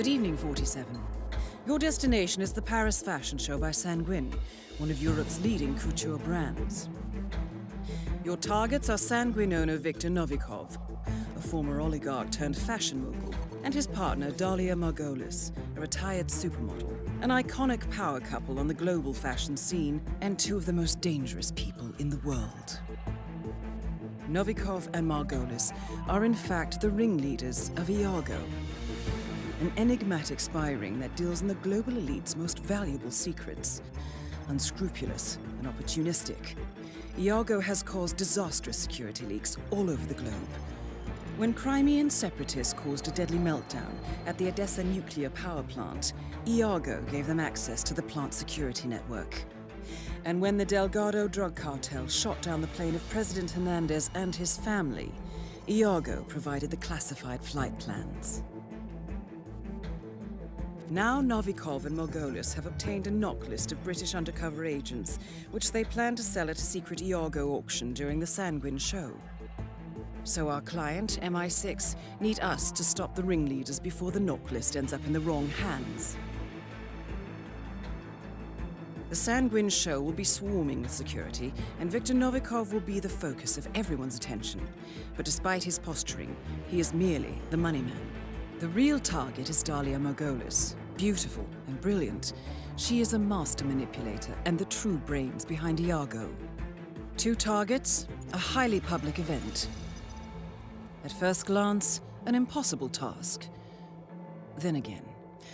Good evening, 47. Your destination is the Paris fashion show by Sanguine, one of Europe's leading couture brands. Your targets are Sanguine owner Viktor Novikov, a former oligarch turned fashion mogul, and his partner Dalia Margolis, a retired supermodel, an iconic power couple on the global fashion scene, and two of the most dangerous people in the world. Novikov and Margolis are in fact the ringleaders of Iago, an enigmatic spy ring that deals in the global elite's most valuable secrets. Unscrupulous and opportunistic, Iago has caused disastrous security leaks all over the globe. When Crimean separatists caused a deadly meltdown at the Odessa nuclear power plant, Iago gave them access to the plant's security network. And when the Delgado drug cartel shot down the plane of President Hernandez and his family, Iago provided the classified flight plans. Now Novikov and Margolis have obtained a knock list of British undercover agents, which they plan to sell at a secret Iago auction during the Sanguine show. So our client, MI6, need us to stop the ringleaders before the knock list ends up in the wrong hands. The Sanguine show will be swarming with security, and Viktor Novikov will be the focus of everyone's attention. But despite his posturing, he is merely the money man. The real target is Dalia Margolis. Beautiful and brilliant, she is a master manipulator and the true brains behind Iago. Two targets, a highly public event. At first glance, an impossible task. Then again,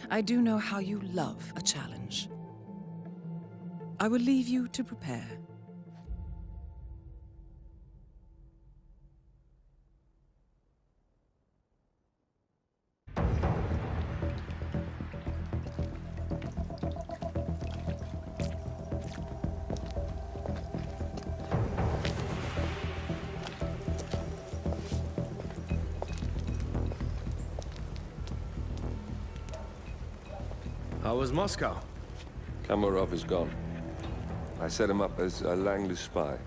I do know how you love a challenge. I will leave you to prepare. How was Moscow? Kamarov is gone. I set him up as a Langley spy.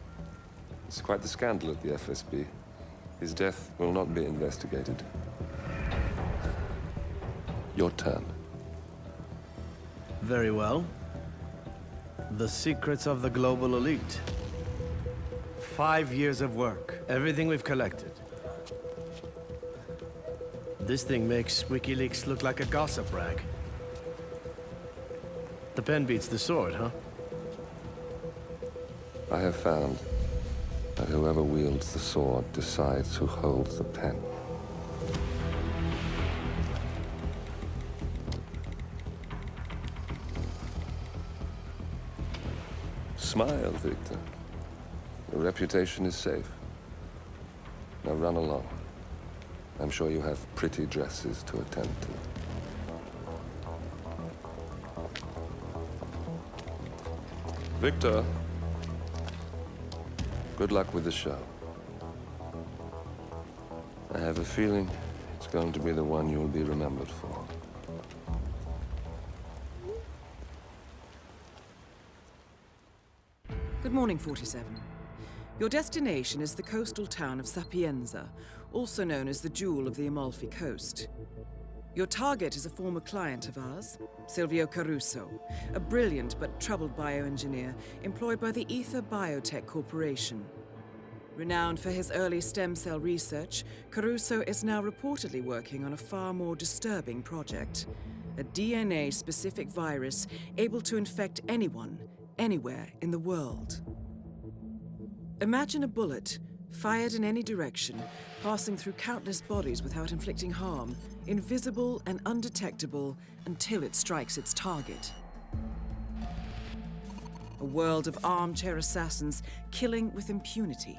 It's quite the scandal at the FSB. His death will not be investigated. Your turn. Very well. The secrets of the global elite. 5 years of work, everything we've collected. This thing makes WikiLeaks look like a gossip rag. The pen beats the sword, huh? I have found that whoever wields the sword decides who holds the pen. Smile, Victor. Your reputation is safe. Now run along. I'm sure you have pretty dresses to attend to. Victor, good luck with the show. I have a feeling it's going to be the one you'll be remembered for. Good morning, 47. Your destination is the coastal town of Sapienza, also known as the Jewel of the Amalfi Coast. Your target is a former client of ours, Silvio Caruso, a brilliant but troubled bioengineer employed by the Ether Biotech Corporation. Renowned for his early stem cell research, Caruso is now reportedly working on a far more disturbing project, a DNA-specific virus able to infect anyone, anywhere in the world. Imagine a bullet, fired in any direction, passing through countless bodies without inflicting harm, invisible and undetectable until it strikes its target. A world of armchair assassins killing with impunity.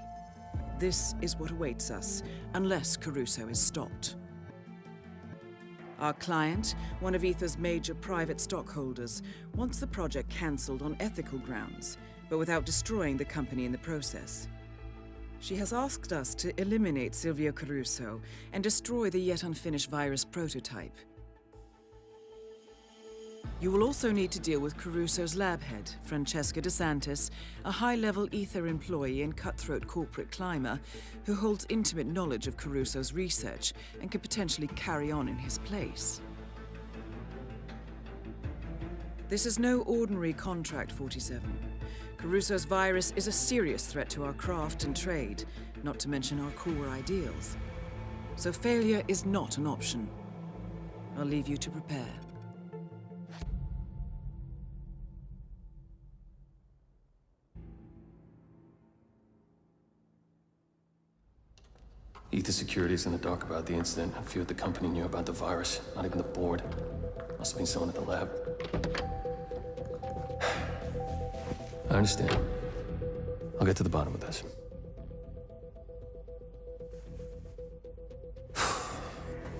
This is what awaits us, unless Caruso is stopped. Our client, one of Ether's major private stockholders, wants the project cancelled on ethical grounds, but without destroying the company in the process. She has asked us to eliminate Silvio Caruso and destroy the yet unfinished virus prototype. You will also need to deal with Caruso's lab head, Francesca DeSantis, a high-level Ether employee and cutthroat corporate climber who holds intimate knowledge of Caruso's research and could potentially carry on in his place. This is no ordinary contract, 47. Caruso's virus is a serious threat to our craft and trade, not to mention our core ideals. So failure is not an option. I'll leave you to prepare. Ether Security's in the dark about the incident. A few at the company knew about the virus. Not even the board. Must have been someone at the lab. I understand. I'll get to the bottom of this.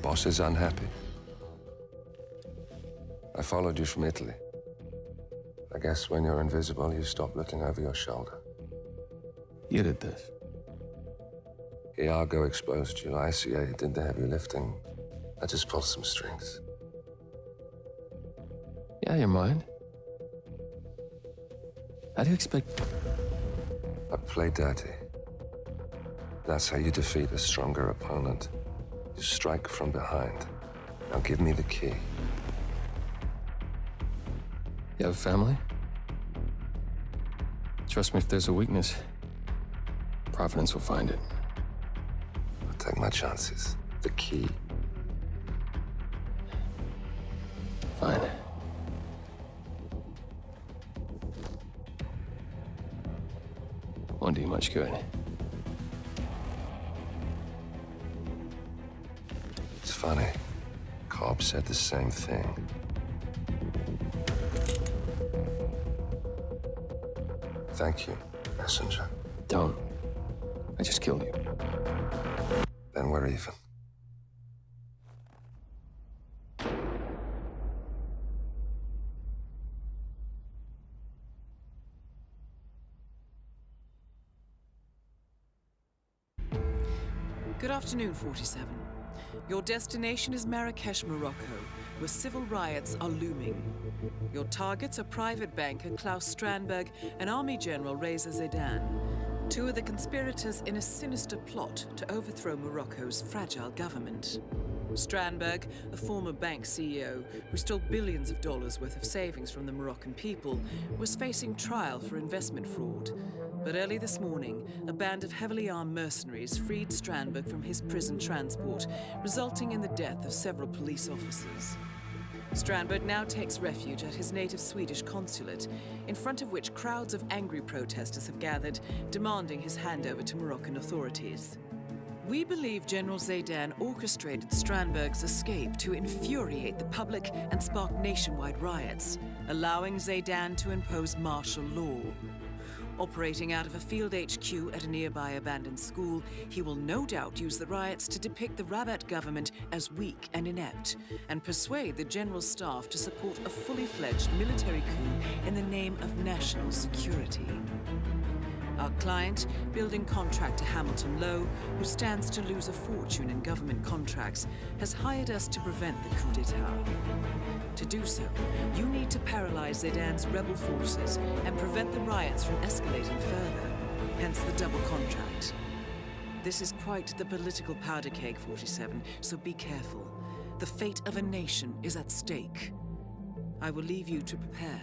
Boss is unhappy. I followed you from Italy. I guess when you're invisible, you stop looking over your shoulder. You did this. Iago exposed you. ICA did the heavy lifting. I just pulled some strings. Yeah, you're mine. How do you expect... I play dirty. That's how you defeat a stronger opponent. You strike from behind. Now give me the key. You have a family? Trust me, if there's a weakness, Providence will find it. I'll take my chances. The key. Fine. Won't do you much good. It's funny. Cobb said the same thing. Thank you, messenger. Don't. I just killed you. Then we're even. Good afternoon, 47. Your destination is Marrakesh, Morocco, where civil riots are looming. Your targets are private banker Klaus Strandberg and Army General Reza Zaidan, two of the conspirators in a sinister plot to overthrow Morocco's fragile government. Strandberg, a former bank CEO who stole billions of dollars worth of savings from the Moroccan people, was facing trial for investment fraud. But early this morning, a band of heavily armed mercenaries freed Strandberg from his prison transport, resulting in the death of several police officers. Strandberg now takes refuge at his native Swedish consulate, in front of which crowds of angry protesters have gathered, demanding his handover to Moroccan authorities. We believe General Zaidan orchestrated Strandberg's escape to infuriate the public and spark nationwide riots, allowing Zaidan to impose martial law. Operating out of a field HQ at a nearby abandoned school, he will no doubt use the riots to depict the Rabat government as weak and inept, and persuade the general staff to support a fully fledged military coup in the name of national security. Our client, building contractor Hamilton Lowe, who stands to lose a fortune in government contracts, has hired us to prevent the coup d'etat. To do so, you need to paralyze Zaidan's rebel forces and prevent the riots from escalating further, hence the double contract. This is quite the political powder keg, 47, so be careful. The fate of a nation is at stake. I will leave you to prepare.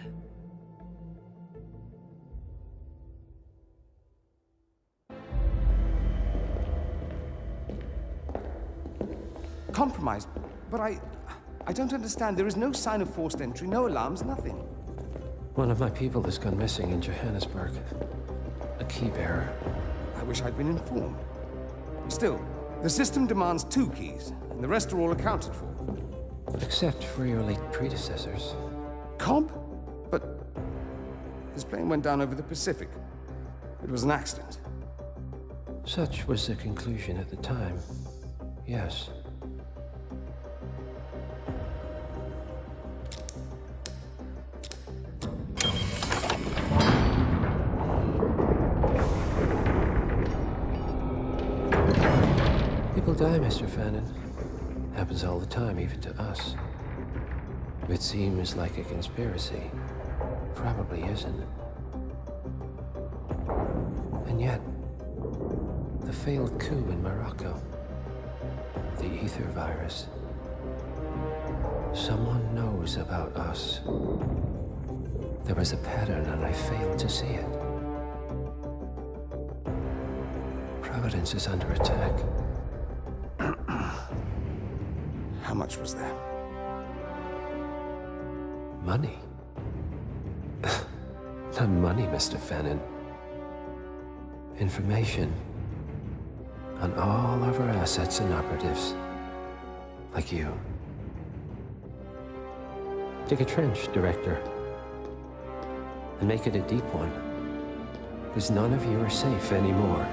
Compromised? But I don't understand. There is no sign of forced entry, no alarms, nothing. One of my people has gone missing in Johannesburg. A key bearer. I wish I'd been informed. Still, the system demands 2 keys, and the rest are all accounted for. Except for your late predecessors. Cobb? But his plane went down over the Pacific. It was an accident. Such was the conclusion at the time. Yes. People die, Mr. Fannin. Happens all the time, even to us. It seems like a conspiracy. Probably isn't. And yet, the failed coup in Morocco, the ether virus. Someone knows about us. There was a pattern and I failed to see it. Providence is under attack. How much was there? Money? Not money, Mr. Fannin. Information on all of our assets and operatives. Like you. Dig a trench, Director. And make it a deep one. Because none of you are safe anymore.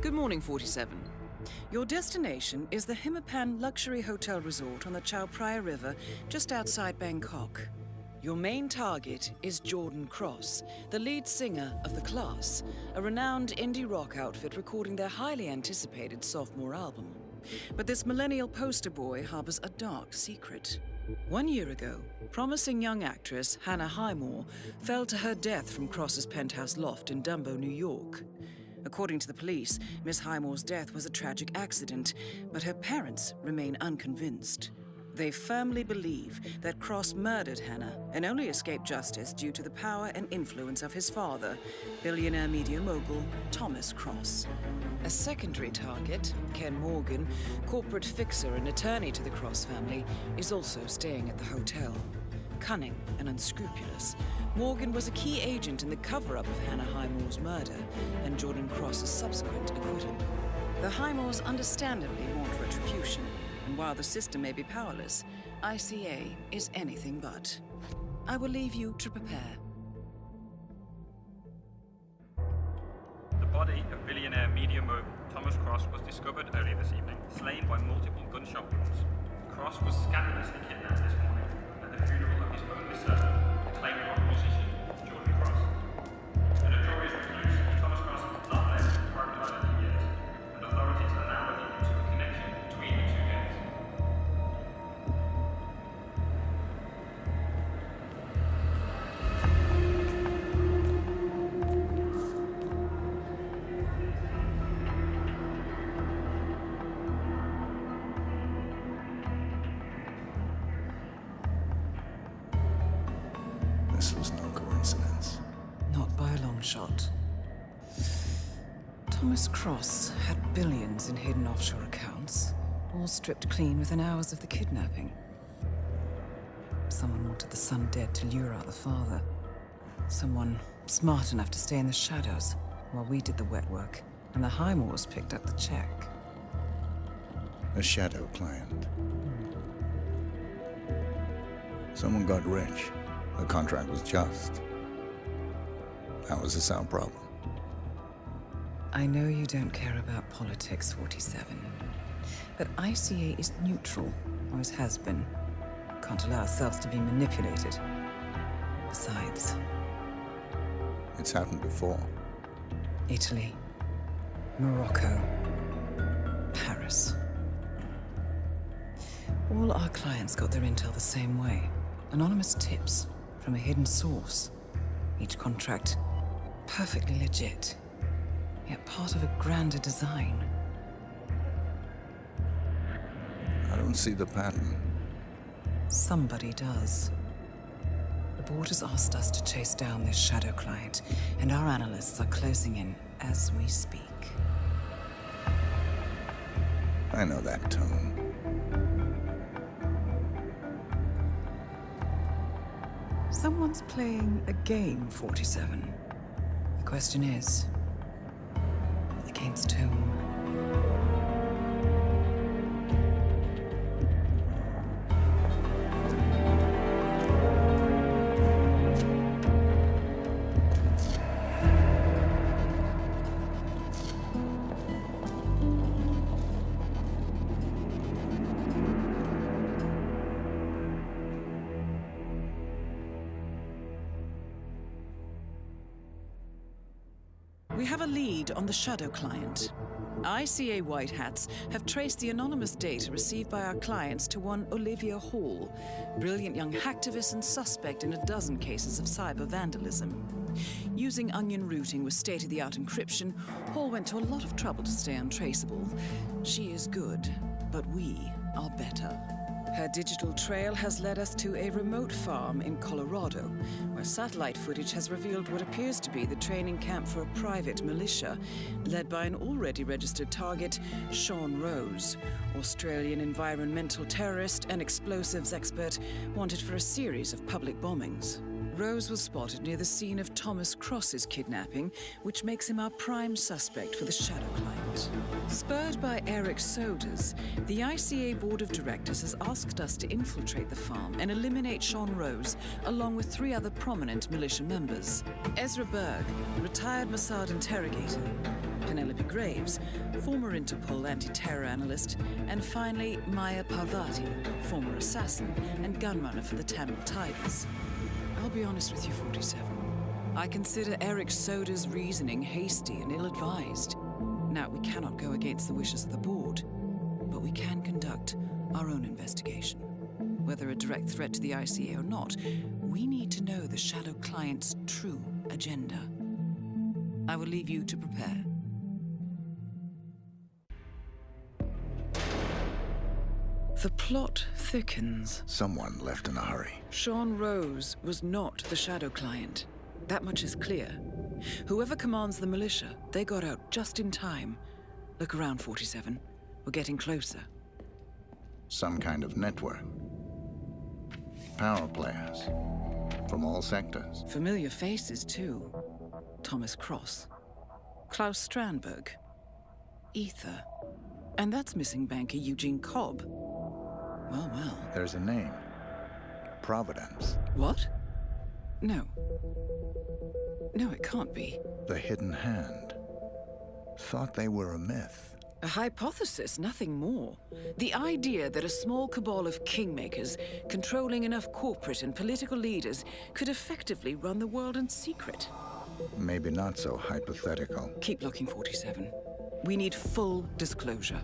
Good morning, 47. Your destination is the Hitman Luxury Hotel Resort on the Chao Phraya River, just outside Bangkok. Your main target is Jordan Cross, the lead singer of The Class, a renowned indie rock outfit recording their highly anticipated sophomore album. But this millennial poster boy harbors a dark secret. 1 year ago, promising young actress Hannah Highmore fell to her death from Cross's penthouse loft in Dumbo, New York. According to the police, Miss Highmore's death was a tragic accident, but her parents remain unconvinced. They firmly believe that Cross murdered Hannah and only escaped justice due to the power and influence of his father, billionaire media mogul Thomas Cross. A secondary target, Ken Morgan, corporate fixer and attorney to the Cross family, is also staying at the hotel. Cunning and unscrupulous, Morgan was a key agent in the cover-up of Hannah Highmore's murder and Jordan Cross's subsequent acquittal. The Highmores understandably want retribution, and while the system may be powerless, ICA is anything but. I will leave you to prepare. The body of billionaire media mogul Thomas Cross was discovered earlier this evening, slain by multiple gunshot wounds. Cross was scandalously kidnapped this morning at the funeral of his only son, acclaimed rock musician Jordan Cross. A notorious recluse, Thomas Cross has not left his private island in years, and authorities are now looking into a connection between the two gangs. This was no coincidence. Not by a long shot. Thomas Cross had billions in hidden offshore accounts, all stripped clean within hours of the kidnapping. Someone wanted the son dead to lure out the father. Someone smart enough to stay in the shadows while we did the wet work, and the Highmores picked up the check. A shadow client. Someone got rich. The contract was just. That was the sound problem. I know you don't care about politics, 47. But ICA is neutral, always has been. Can't allow ourselves to be manipulated. Besides, It's happened before. Italy, Morocco, Paris. All our clients got their intel the same way. Anonymous tips from a hidden source. Each contract perfectly legit, yet part of a grander design. I don't see the pattern. Somebody does. The board has asked us to chase down this shadow client, and our analysts are closing in as we speak. I know that tone. Someone's playing a game, 47. The question is, against whom? We have a lead on the shadow client. ICA White Hats have traced the anonymous data received by our clients to one Olivia Hall, brilliant young hacktivist and suspect in a dozen cases of cyber vandalism. Using onion routing with state-of-the-art encryption, Hall went to a lot of trouble to stay untraceable. She is good, but we are better. Her digital trail has led us to a remote farm in Colorado, where satellite footage has revealed what appears to be the training camp for a private militia, led by an already registered target, Sean Rose, Australian environmental terrorist and explosives expert wanted for a series of public bombings. Rose was spotted near the scene of Thomas Cross's kidnapping, which makes him our prime suspect for the Shadow Client. Spurred by Eric Sodas, the ICA Board of Directors has asked us to infiltrate the farm and eliminate Sean Rose, along with 3 other prominent militia members. Ezra Berg, retired Mossad interrogator, Penelope Graves, former Interpol anti-terror analyst, and finally Maya Parvati, former assassin and gunrunner for the Tamil Tigers. I'll be honest with you, 47. I consider Eric Soda's reasoning hasty and ill-advised. Now, we cannot go against the wishes of the board, but we can conduct our own investigation. Whether a direct threat to the ICA or not, we need to know the Shadow Client's true agenda. I will leave you to prepare. The plot thickens. Someone left in a hurry. Sean Rose was not the Shadow Client. That much is clear. Whoever commands the militia, they got out just in time. Look around, 47. We're getting closer. Some kind of network. Power players. From all sectors. Familiar faces, too. Thomas Cross. Klaus Strandberg. Ether. And that's missing banker Eugene Cobb. Well, well. There's a name. Providence. What? No. No, it can't be. The Hidden Hand. Thought they were a myth. A hypothesis, nothing more. The idea that a small cabal of kingmakers, controlling enough corporate and political leaders, could effectively run the world in secret. Maybe not so hypothetical. Keep looking, 47. We need full disclosure.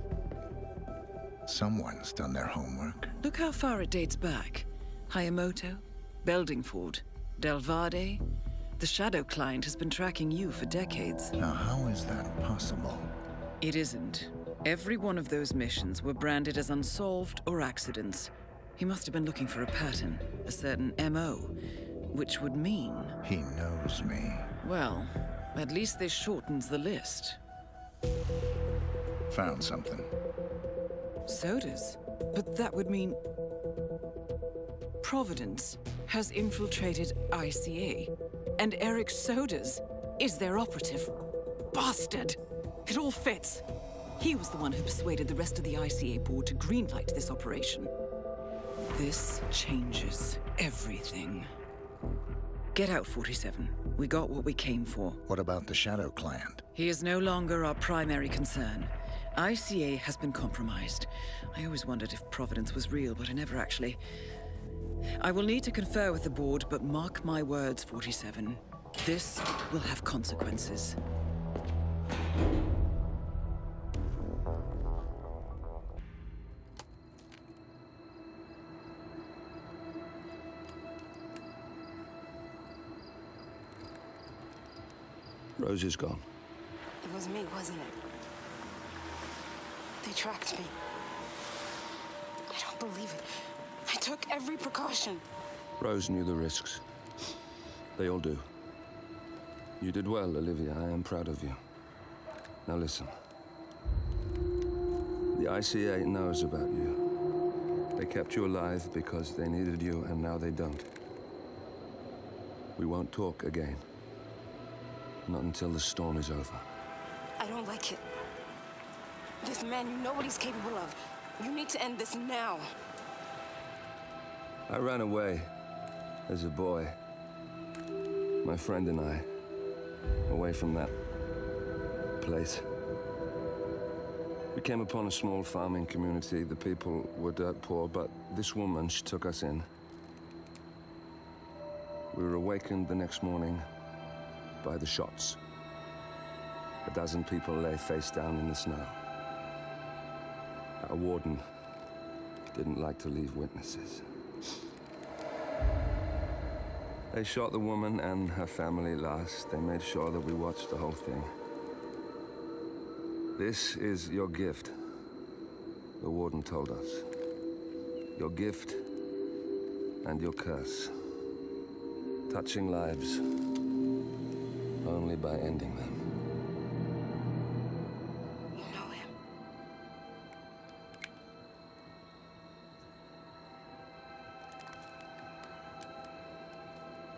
Someone's done their homework. Look how far it dates back. Hayamoto, Beldingford, Delvade. The Shadow Client has been tracking you for decades. Now, how is that possible? It isn't. Every one of those missions were branded as unsolved or accidents. He must have been looking for a pattern, a certain MO, which would mean... He knows me. Well, at least this shortens the list. Found something. Sodas? But that would mean... Providence has infiltrated ICA, and Eric Sodas is their operative. Bastard! It all fits. He was the one who persuaded the rest of the ICA board to greenlight this operation. This changes everything. Get out, 47. We got what we came for. What about the Shadow Client? He is no longer our primary concern. ICA has been compromised. I always wondered if Providence was real, but I never actually... I will need to confer with the board, but mark my words, 47. This will have consequences. Rose is gone. It was me, wasn't it? They tracked me. I don't believe it. I took every precaution. Rose knew the risks. They all do. You did well, Olivia. I am proud of you. Now listen. The ICA knows about you. They kept you alive because they needed you, and now they don't. We won't talk again. Not until the storm is over. I don't like it. This man, you know what he's capable of. You need to end this now. I ran away as a boy. My friend and I, away from that place. We came upon a small farming community. The people were dirt poor, but this woman, she took us in. We were awakened the next morning by the shots. A dozen people lay face down in the snow. Our warden didn't like to leave witnesses. They shot the woman and her family last. They made sure that we watched the whole thing. This is your gift, the warden told us. Your gift and your curse. Touching lives only by ending them. You know him.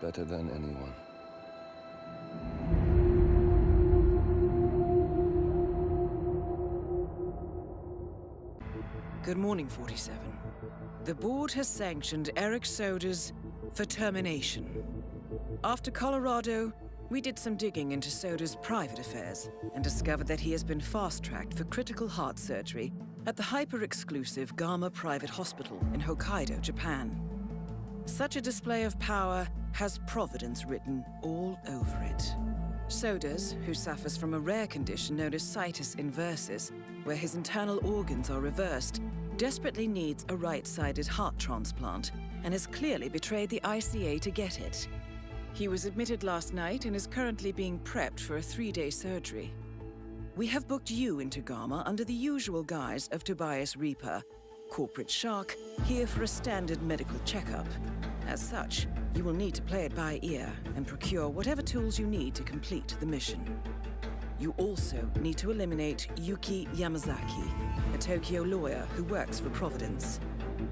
Better than anyone. Good morning, 47. The board has sanctioned Eric Soder's for termination. After Colorado, we did some digging into Soder's private affairs and discovered that he has been fast-tracked for critical heart surgery at the hyper-exclusive Gama Private Hospital in Hokkaido, Japan. Such a display of power has Providence written all over it. Soders, who suffers from a rare condition known as situs inversus, where his internal organs are reversed, desperately needs a right-sided heart transplant and has clearly betrayed the ICA to get it. He was admitted last night and is currently being prepped for a 3-day surgery. We have booked you into Gama under the usual guise of Tobias Reaper, corporate shark, here for a standard medical checkup. As such, you will need to play it by ear and procure whatever tools you need to complete the mission. You also need to eliminate Yuki Yamazaki, a Tokyo lawyer who works for Providence.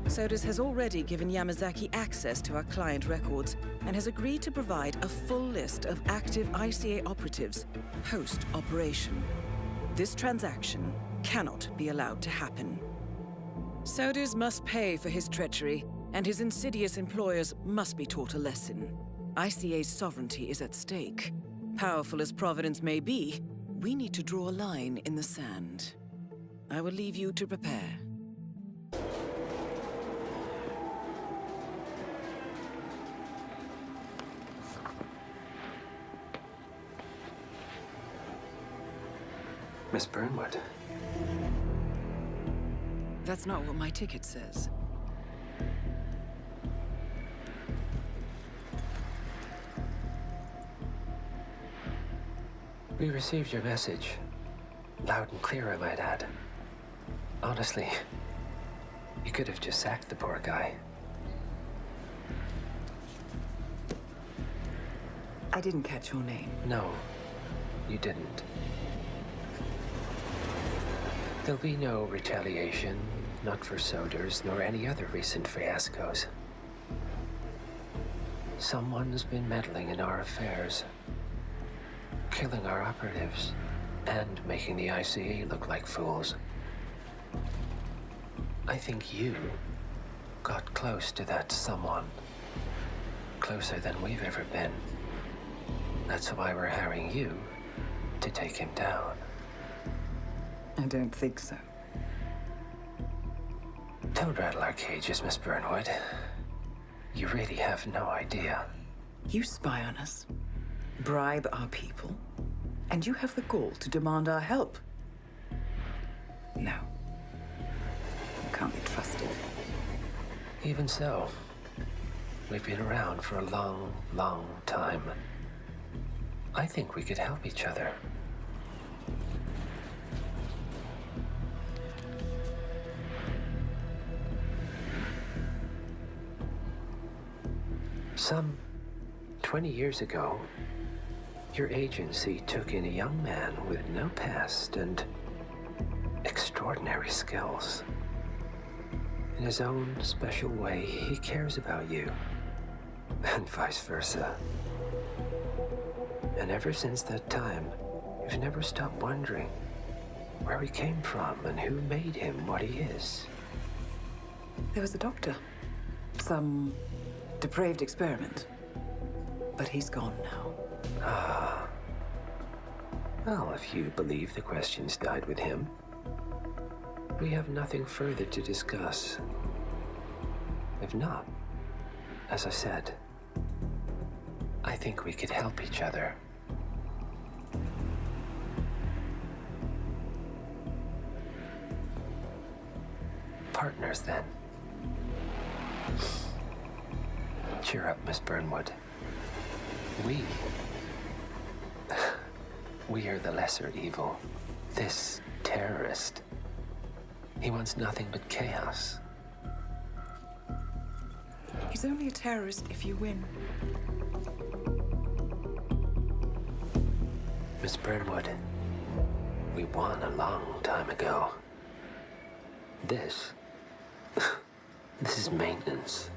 Soders has already given Yamazaki access to our client records and has agreed to provide a full list of active ICA operatives post-operation. This transaction cannot be allowed to happen. Soders must pay for his treachery, and his insidious employers must be taught a lesson. ICA's sovereignty is at stake. Powerful as Providence may be, we need to draw a line in the sand. I will leave you to prepare. Miss Burnwood. That's not what my ticket says. We received your message. Loud and clear, I might add. Honestly, you could have just sacked the poor guy. I didn't catch your name. No, you didn't. There'll be no retaliation, not for Soders, nor any other recent fiascos. Someone's been meddling in our affairs, killing our operatives, and making the ICA look like fools. I think you got close to that someone. Closer than we've ever been. That's why we're hiring you to take him down. I don't think so. Don't rattle our cages, Miss Burnwood. You really have no idea. You spy on us, bribe our people, and you have the gall to demand our help. No. You can't be trusted. Even so, we've been around for a long, long time. I think we could help each other. Some 20 years ago, your agency took in a young man with no past and extraordinary skills. In his own special way, he cares about you, and vice versa. And ever since that time, you've never stopped wondering where he came from and who made him what he is. There was a doctor. Some depraved experiment. But he's gone now. Ah. Well, if you believe the questions died with him, we have nothing further to discuss. If not, as I said, I think we could help each other. Partners, then. Cheer up, Miss Burnwood. We. We are the lesser evil. This terrorist. He wants nothing but chaos. He's only a terrorist if you win. Miss Burnwood, we won a long time ago. This is maintenance.